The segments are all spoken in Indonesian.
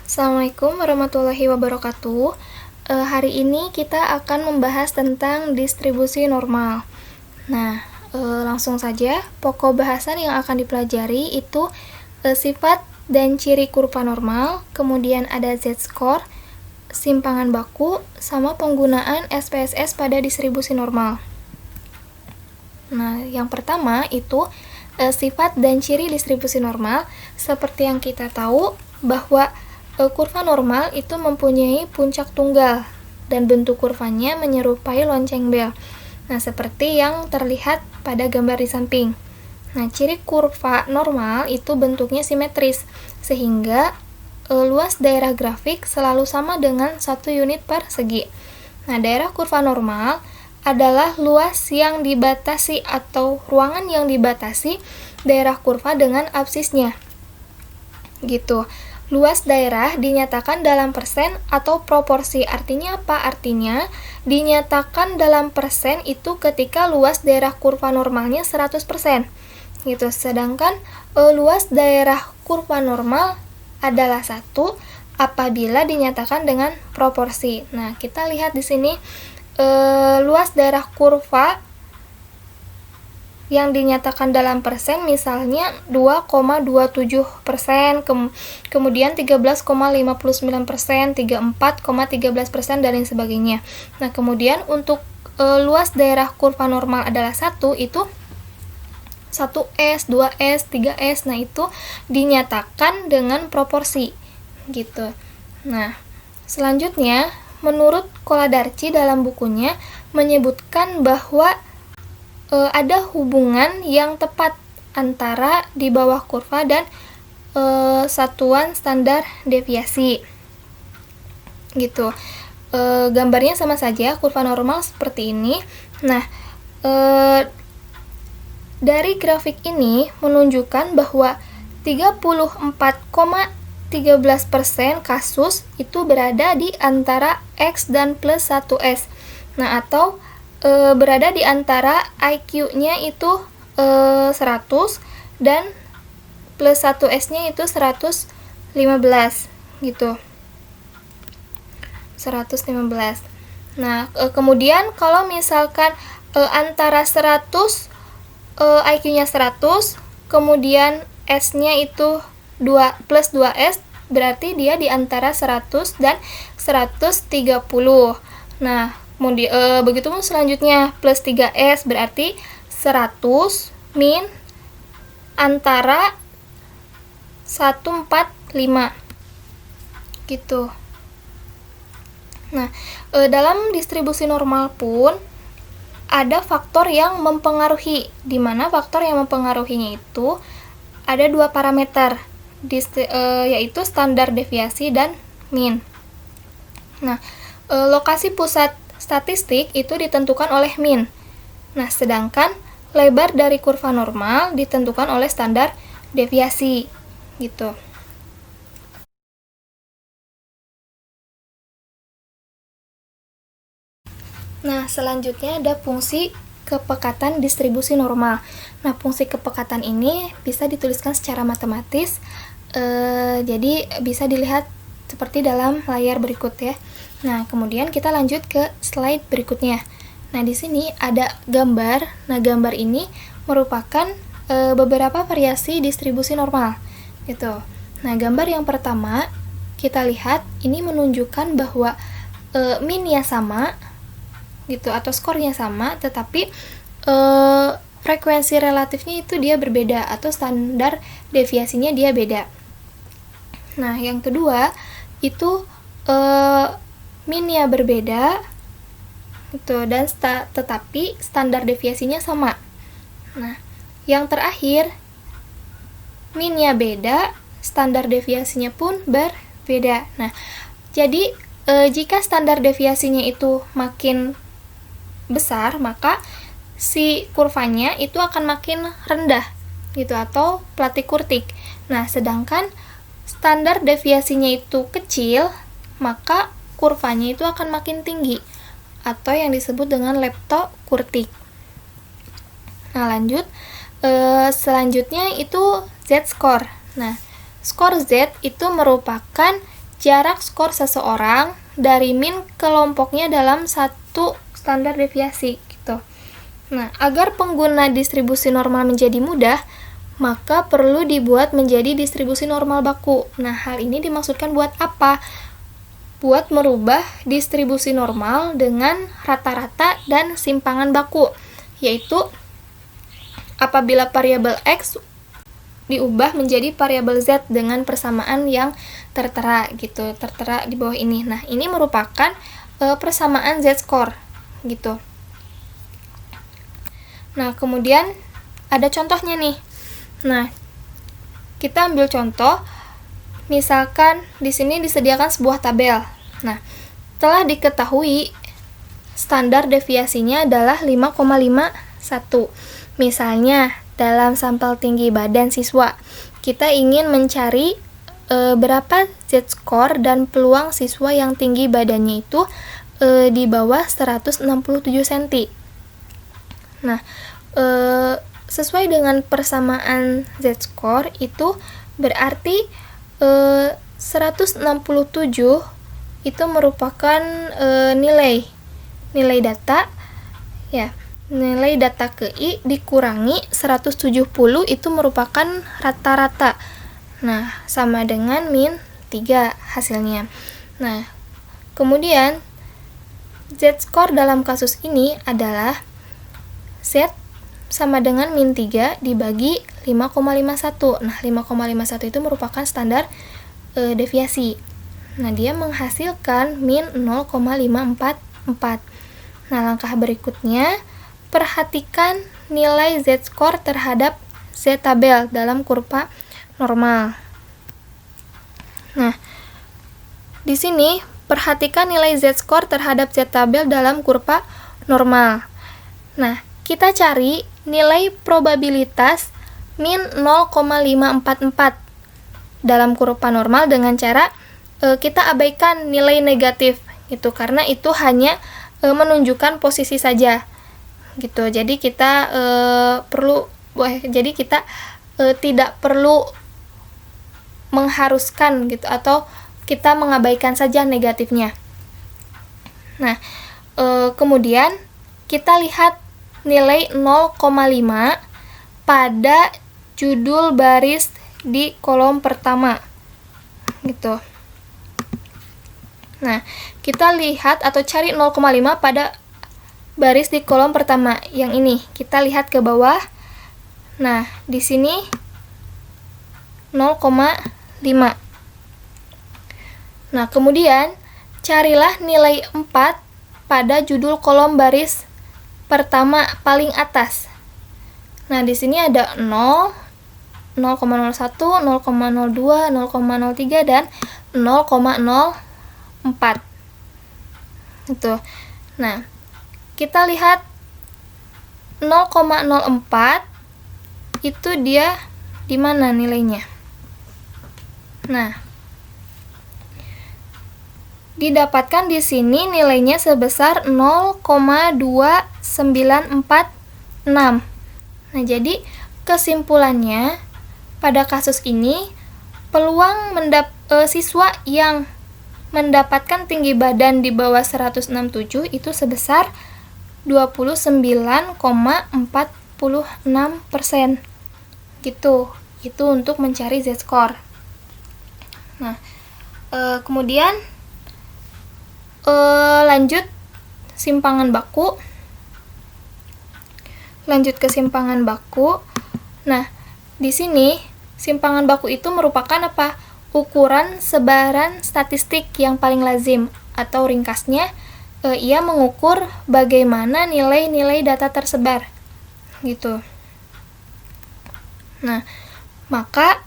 Assalamualaikum warahmatullahi wabarakatuh. Hari ini kita akan membahas tentang distribusi normal. Nah, langsung saja, pokok bahasan yang akan dipelajari itu sifat dan ciri kurva normal, kemudian ada z-score, simpangan baku, sama penggunaan SPSS pada distribusi normal. Nah, yang pertama itu sifat dan ciri distribusi normal. Seperti yang kita tahu bahwa kurva normal itu mempunyai puncak tunggal dan bentuk kurvanya menyerupai lonceng bel. Nah, seperti yang terlihat pada gambar di samping. Nah, ciri kurva normal itu bentuknya simetris, sehingga luas daerah grafik selalu sama dengan 1 unit per segi. Nah, daerah kurva normal adalah luas yang dibatasi atau ruangan yang dibatasi daerah kurva dengan absisnya. Gitu. Luas daerah dinyatakan dalam persen atau proporsi. Artinya apa? Artinya dinyatakan dalam persen itu ketika luas daerah kurva normalnya 100%. Gitu. Sedangkan luas daerah kurva normal adalah 1 apabila dinyatakan dengan proporsi. Nah, kita lihat di sini luas daerah kurva yang dinyatakan dalam persen misalnya 2,27%, kemudian 13,59%, 34,13% dan lain sebagainya. Nah, kemudian untuk luas daerah kurva normal adalah 1, itu 1S, 2S, 3S. Nah, itu dinyatakan dengan proporsi gitu. Nah, selanjutnya menurut Koladarchi dalam bukunya menyebutkan bahwa ada hubungan yang tepat antara di bawah kurva dan satuan standar deviasi gitu. Gambarnya sama saja, kurva normal seperti ini. Nah, dari grafik ini menunjukkan bahwa 34,13% kasus itu berada di antara X dan plus 1S. Nah, atau berada di antara IQ-nya itu 100 dan plus 1S-nya itu 115 gitu. 115. Nah, kemudian kalau misalkan antara 100 IQ-nya 100, kemudian S-nya itu 2 plus 2S, berarti dia di antara 100 dan 130. Nah, begitu selanjutnya plus 3S berarti 100 min antara 145 gitu. Nah, dalam distribusi normal pun ada faktor yang mempengaruhi, di mana faktor yang mempengaruhinya itu ada 2 parameter, yaitu standar deviasi dan min. Nah, lokasi pusat statistik itu ditentukan oleh min. Nah, sedangkan lebar dari kurva normal ditentukan oleh standar deviasi gitu. Nah, selanjutnya ada fungsi kepekatan distribusi normal. Nah, fungsi kepekatan ini bisa dituliskan secara matematis, jadi bisa dilihat seperti dalam layar berikut ya. Nah, kemudian kita lanjut ke slide berikutnya. Nah, di sini ada gambar. Nah, gambar ini merupakan beberapa variasi distribusi normal gitu. Nah, gambar yang pertama kita lihat ini menunjukkan bahwa min-nya sama gitu atau skornya sama, tetapi frekuensi relatifnya itu dia berbeda atau standar deviasinya dia beda. Nah, yang kedua itu min-nya berbeda gitu dan tetapi standar deviasinya sama. Nah, yang terakhir min-nya beda, standar deviasinya pun berbeda. Nah, jadi jika standar deviasinya itu makin besar, maka si kurvanya itu akan makin rendah gitu atau platykurtik. Nah, sedangkan standar deviasinya itu kecil, maka kurvanya itu akan makin tinggi atau yang disebut dengan leptokurtik. Nah, lanjut selanjutnya itu z-score. Nah, skor Z itu merupakan jarak skor seseorang dari min kelompoknya dalam satu standar deviasi gitu. Nah, agar pengguna distribusi normal menjadi mudah, maka perlu dibuat menjadi distribusi normal baku. Nah, hal ini dimaksudkan buat apa? Buat merubah distribusi normal dengan rata-rata dan simpangan baku, yaitu apabila variabel X diubah menjadi variabel Z dengan persamaan yang tertera gitu, tertera di bawah ini. Nah, ini merupakan persamaan Z-score gitu. Nah, kemudian ada contohnya nih. Nah, kita ambil contoh, misalkan di sini disediakan sebuah tabel. Nah, telah diketahui standar deviasinya adalah 5,51. Misalnya, dalam sampel tinggi badan siswa, kita ingin mencari berapa Z-score dan peluang siswa yang tinggi badannya itu di bawah 167 cm. Nah, sesuai dengan persamaan Z-score itu berarti 167 itu merupakan nilai data ya. Nilai data ke I dikurangi 170 itu merupakan rata-rata. Nah, sama dengan min 3 hasilnya. Nah, kemudian Z-score dalam kasus ini adalah Z sama dengan min 3 dibagi 5,51. Nah, 5,51 itu merupakan standar deviasi. Nah, dia menghasilkan min 0,544. Nah, langkah berikutnya, perhatikan nilai Z-score terhadap Z-tabel dalam kurva normal. Nah, di sini perhatikan nilai Z-score terhadap Z-tabel dalam kurva normal. Nah, kita cari nilai probabilitas min 0,544 dalam kurva normal dengan cara kita abaikan nilai negatif gitu, karena itu hanya menunjukkan posisi saja gitu. Jadi kita tidak perlu mengharuskan gitu, atau kita mengabaikan saja negatifnya. Nah, kemudian kita lihat nilai 0,5 pada judul baris di kolom pertama gitu. Nah, kita lihat atau cari 0,5 pada baris di kolom pertama yang ini. Kita lihat ke bawah. Nah, di sini 0,5. Nah, kemudian carilah nilai 4 pada judul kolom baris pertama paling atas. Nah, di sini ada 0, 0,01, 0,02, 0,03 dan 0,04. Itu. Nah, kita lihat 0,04 itu dia di mana nilainya. Nah, didapatkan di sini nilainya sebesar 0,2946. Nah, jadi kesimpulannya pada kasus ini peluang siswa yang mendapatkan tinggi badan di bawah 167 itu sebesar 29,46%. Gitu. Itu untuk mencari Z-score. Nah, kemudian lanjut simpangan baku. Lanjut ke simpangan baku. Nah, di sini simpangan baku itu merupakan apa? Ukuran sebaran statistik yang paling lazim, atau ringkasnya ia mengukur bagaimana nilai-nilai data tersebar. Gitu. Nah, maka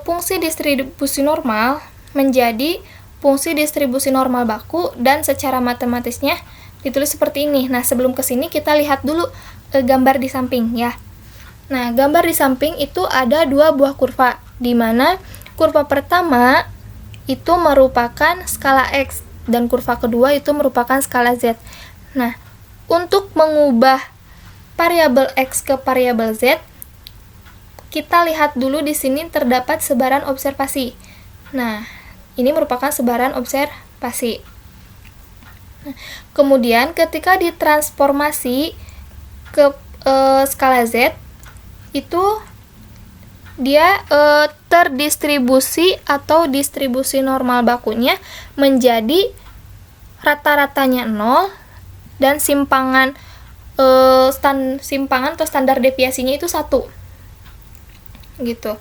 fungsi distribusi normal menjadi fungsi distribusi normal baku, dan secara matematisnya ditulis seperti ini. Nah, sebelum ke sini kita lihat dulu gambar di samping ya. Nah, gambar di samping itu ada dua buah kurva, di mana kurva pertama itu merupakan skala X dan kurva kedua itu merupakan skala Z. Nah, untuk mengubah variabel X ke variabel Z, kita lihat dulu di sini terdapat sebaran observasi. Nah, Ini merupakan sebaran observasi. Nah, kemudian ketika ditransformasi ke skala Z, itu dia terdistribusi atau distribusi normal bakunya menjadi rata-ratanya 0 dan simpangan atau standar deviasinya itu 1. Gitu.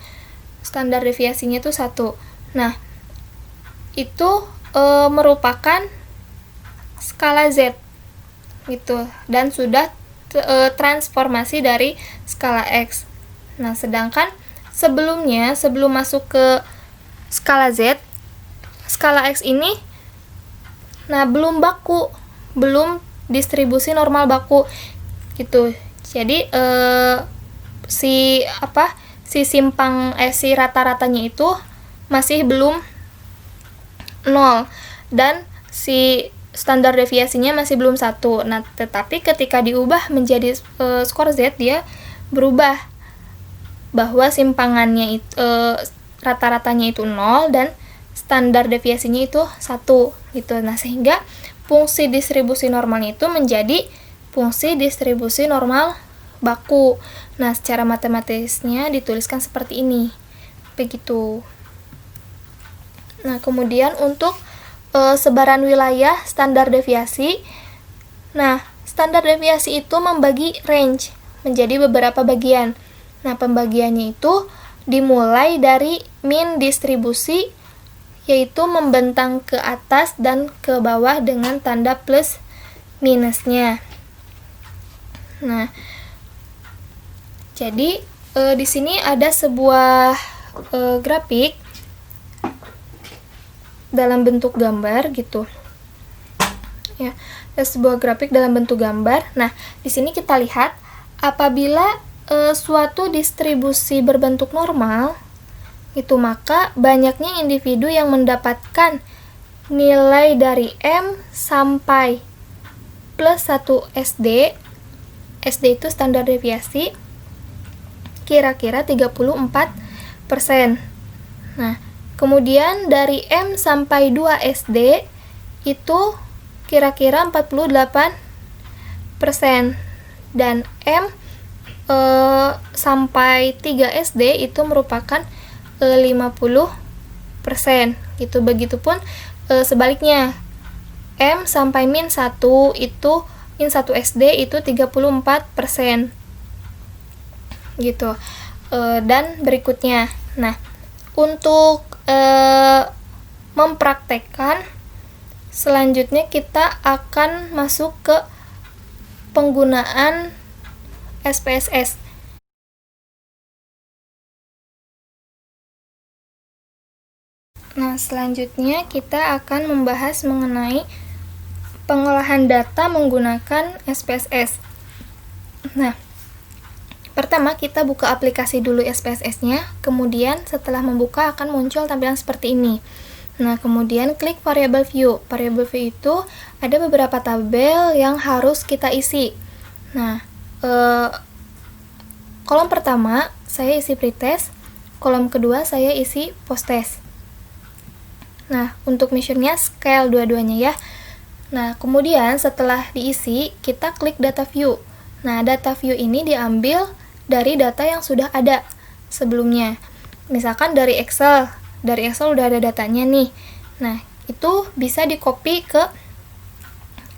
Standar deviasinya itu 1. Nah, itu merupakan skala Z. Gitu. Dan sudah transformasi dari skala X. Nah, sedangkan sebelum masuk ke skala Z, skala X ini belum baku, belum distribusi normal baku gitu. Jadi si rata-ratanya itu masih belum 0 dan si standar deviasinya masih belum 1. Nah, tetapi ketika diubah menjadi skor Z, dia berubah bahwa simpangannya itu rata-ratanya itu 0 dan standar deviasinya itu 1 gitu. Nah, sehingga fungsi distribusi normalnya itu menjadi fungsi distribusi normal baku. Nah, secara matematisnya dituliskan seperti ini. Begitu. Nah, kemudian untuk sebaran wilayah standar deviasi. Nah, standar deviasi itu membagi range menjadi beberapa bagian. Nah, pembagiannya itu dimulai dari mean distribusi, yaitu membentang ke atas dan ke bawah dengan tanda plus minusnya. Nah, jadi di sini ada sebuah grafik dalam bentuk gambar gitu. Ya, ada sebuah grafik dalam bentuk gambar. Nah, di sini kita lihat apabila suatu distribusi berbentuk normal, itu maka banyaknya individu yang mendapatkan nilai dari M sampai plus 1 SD. SD itu standar deviasi, kira-kira 34%. Nah, kemudian dari M sampai 2 SD itu kira-kira 48%. Dan M sampai 3 SD itu merupakan 50%. Gitu. Begitupun sebaliknya. M sampai min 1 itu min 1 SD itu 34%. Gitu. Dan berikutnya. Nah, untuk mempraktekkan, selanjutnya kita akan masuk ke penggunaan SPSS. Nah, selanjutnya kita akan membahas mengenai pengolahan data menggunakan SPSS. Nah, pertama kita buka aplikasi dulu SPSS-nya, kemudian setelah membuka akan muncul tampilan seperti ini. Nah, kemudian klik variable view. Variable view itu ada beberapa tabel yang harus kita isi. Nah, kolom pertama saya isi pretest, kolom kedua saya isi posttest. Nah, untuk measure-nya scale dua-duanya ya. Nah, kemudian setelah diisi, kita klik data view. Nah, data view ini diambil dari data yang sudah ada sebelumnya. Misalkan dari Excel udah ada datanya nih. Nah, itu bisa di-copy ke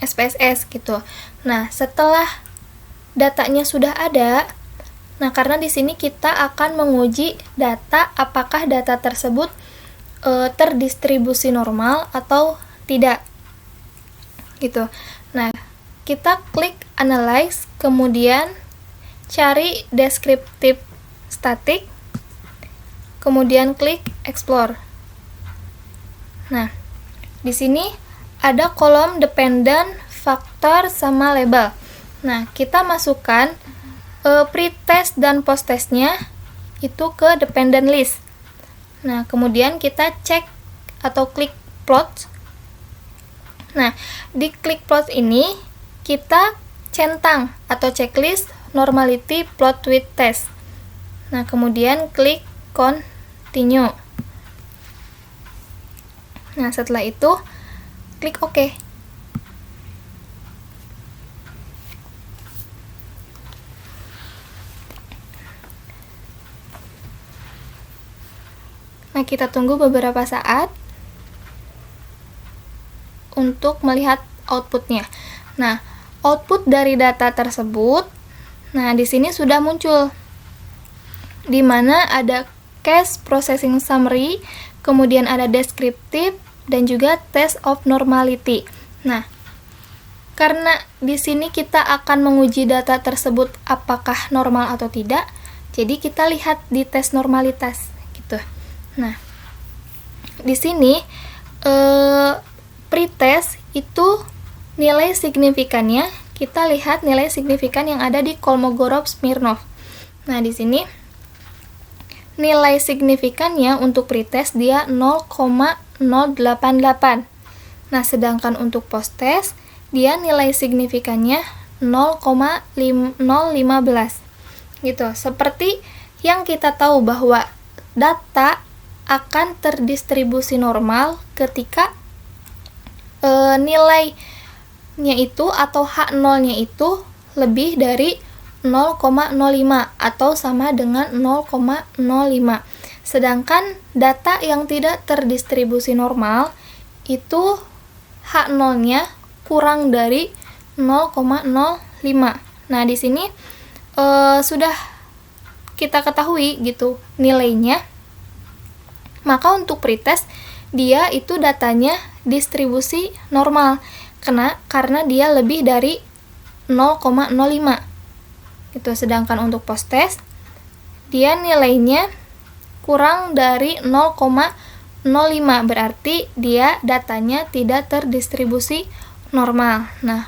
SPSS gitu. Nah, setelah datanya sudah ada, nah karena di sini kita akan menguji data apakah data tersebut terdistribusi normal atau tidak. Gitu. Nah, kita klik analyze, kemudian cari descriptive static, kemudian klik explore. Nah, di sini ada kolom dependent, factor, sama label. Nah, kita masukkan pretest dan posttestnya itu ke dependent list. Nah, kemudian kita cek atau klik plot. Nah, di klik plot ini kita centang atau checklist normality plot with test. Nah, kemudian klik continue. Nah, setelah itu klik OK. Nah, kita tunggu beberapa saat untuk melihat outputnya. Nah, output dari data tersebut, nah di sini sudah muncul, di mana ada case processing summary, kemudian ada descriptive, dan juga test of normality. Nah, karena di sini kita akan menguji data tersebut apakah normal atau tidak, jadi kita lihat di tes normalitas gitu. Nah, di sini pretest itu nilai signifikannya, kita lihat nilai signifikan yang ada di Kolmogorov-Smirnov. Nah, di sini nilai signifikannya untuk pretest dia 0,088. Nah, sedangkan untuk posttest dia nilai signifikannya 0,015. Gitu. Seperti yang kita tahu bahwa data akan terdistribusi normal ketika nilainya itu atau H0-nya itu lebih dari 0,05 atau sama dengan 0,05. Sedangkan data yang tidak terdistribusi normal itu H0-nya kurang dari 0,05. Nah, di sini sudah kita ketahui gitu nilainya. Maka untuk pretest dia itu datanya distribusi normal karena dia lebih dari 0,05 gitu. Sedangkan untuk posttest dia nilainya kurang dari 0,05, berarti dia datanya tidak terdistribusi normal. Nah,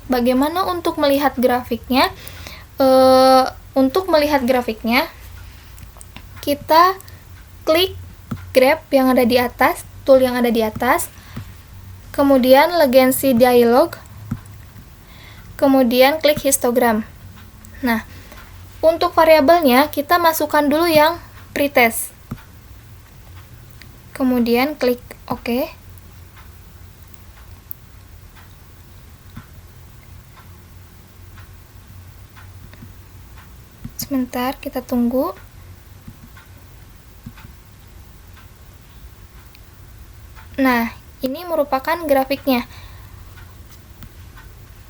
bagaimana untuk melihat grafiknya? Untuk melihat grafiknya kita klik graph yang ada di atas, tool yang ada di atas, kemudian Legendre dialog, kemudian klik histogram. Nah, untuk variabelnya kita masukkan dulu yang pretest, kemudian klik OK. Sebentar, kita tunggu. Nah, ini merupakan grafiknya.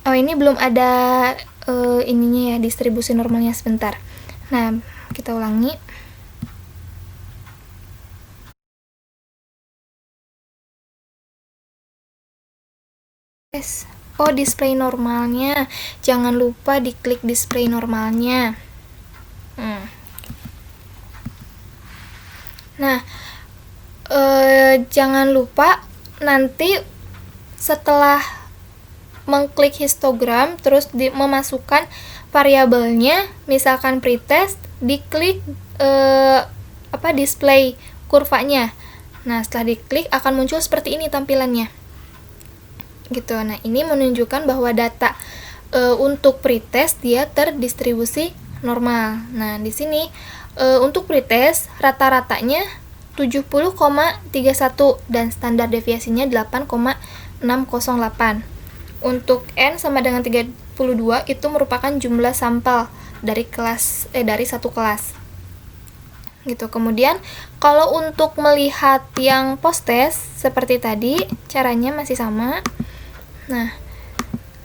Oh, ini belum ada ininya ya, distribusi normalnya. Sebentar. Nah, kita ulangi. Oh, display normalnya. Jangan lupa diklik display normalnya. Nah, jangan lupa nanti setelah mengklik histogram terus memasukkan variabelnya, misalkan pretest, diklik display kurvanya. Nah, setelah diklik akan muncul seperti ini tampilannya. Gitu. Nah, ini menunjukkan bahwa data untuk pretest dia terdistribusi normal. Nah, di sini untuk pretest rata-ratanya 70,31 dan standar deviasinya 8,608. Untuk N sama dengan 32 itu merupakan jumlah sampel dari satu kelas. Gitu. Kemudian kalau untuk melihat yang posttest seperti tadi, caranya masih sama. Nah,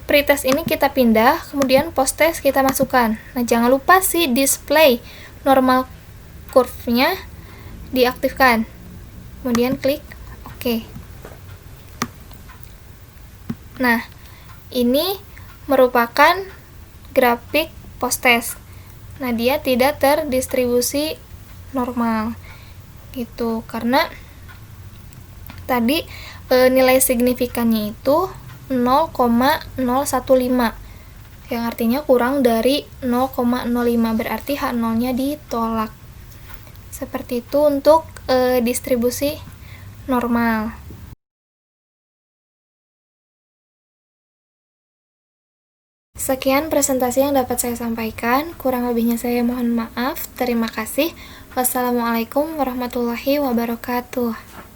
pretest ini kita pindah, kemudian posttest kita masukkan. Nah, jangan lupa si display normal curve-nya diaktifkan. Kemudian klik OK. Nah, ini merupakan grafik posttest. Nah, dia tidak terdistribusi normal. Gitu, karena tadi nilai signifikannya itu 0,015 yang artinya kurang dari 0,05, berarti H0-nya ditolak. Seperti itu untuk distribusi normal. Sekian presentasi yang dapat saya sampaikan, kurang lebihnya saya mohon maaf. Terima kasih. Wassalamualaikum warahmatullahi wabarakatuh.